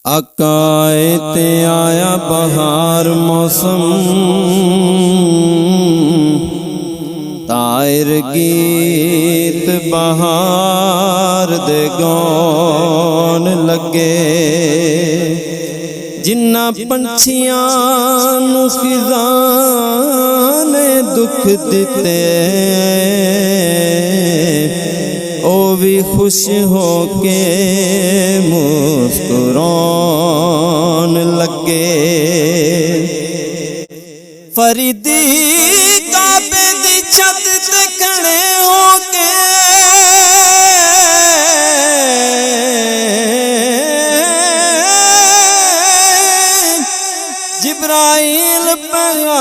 आकाए ते आया बहार मौसम, तायर गीत बहार दे गौन लगे। जिन्ना पंछियां नू खिज़ा ने दुख दिते, ओ भी खुश होके मुस्कुरान लगे। फरीदी काबे दी छत ते खड़े होके जिब्राइल पैगाम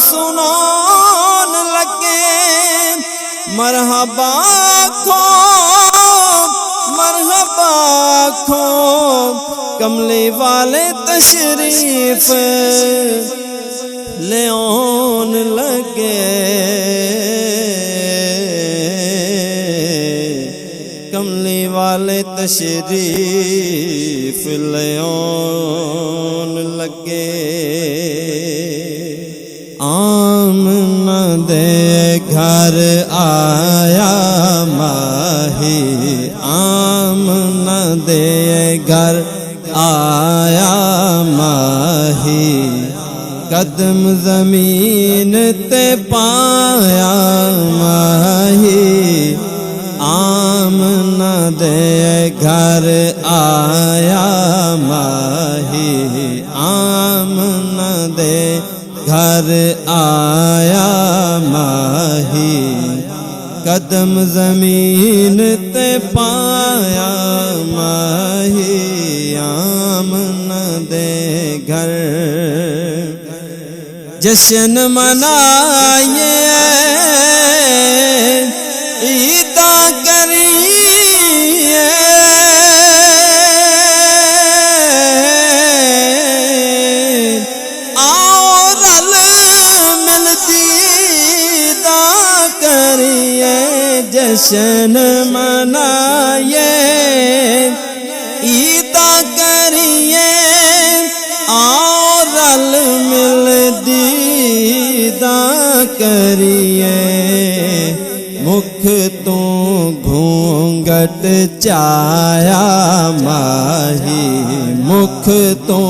सुनान लगे। मरहबा खो मरहबा खो कमली वाले तशरीफ ले आन लगे। कमली वाले तशरीफ ले आन लगे। आमना दे घर आया माही, आमना दे घर आया माही। कदम ज़मीन ते पाया माही, आमना दे घर आया माही। आमना दे घर आया माही। कदम ज़मीन ते पाया माही। आमना दे घर जश्न मनाइए, ईदा करिए। आओ रल मिल दीदा करिए। जश्न मनाइए, ईदा करिए। आओ रल मिल दीदा करिए। मुख तो घूंघट चाया माही, मुख तो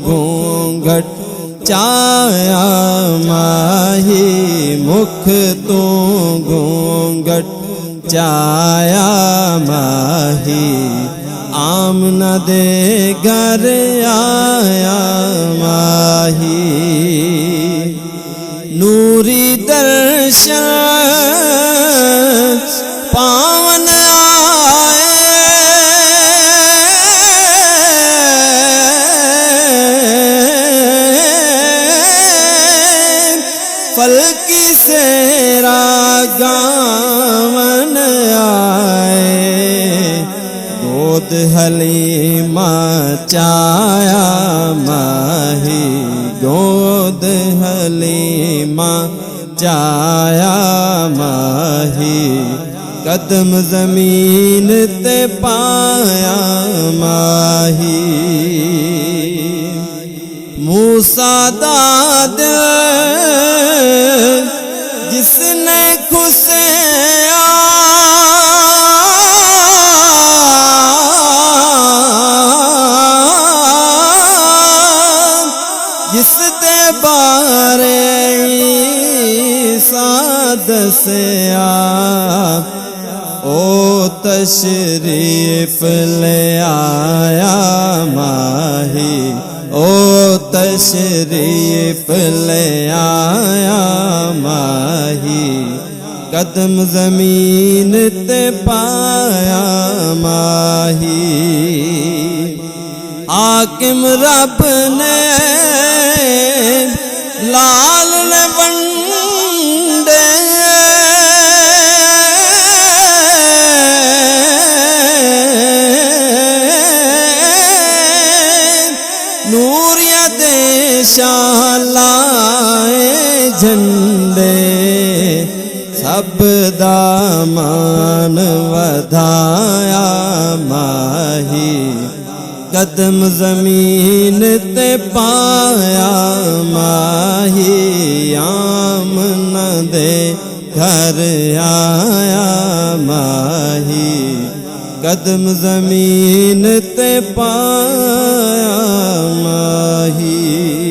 घूंघट चाया माही। मुख तो घूंघट चाया माही। आमना दे घर आया माही। नूरी दर्शन पावन आए, फलकी सेरा गावन आए। गोद हलीमा चाया माही, गोद हलीमा चाया माही। कदम ज़मीन ते पाया माही। मूसा दा दिल जिसने खुसिया, जिस दे बारे ईसा दसिया, ओ तशरीफ ले आया माही। ओ तशरीफ ले आया माही। कदम ज़मीन ते पाया माही। हाकिम रब ने लाल ने वंडे, नूरिया देशा लाए झंडे। रब दा मान वधाया माही कदम ज़मीन ते पाया माही आमना दे घर आया माही कदम ज़मीन ते पाया माही।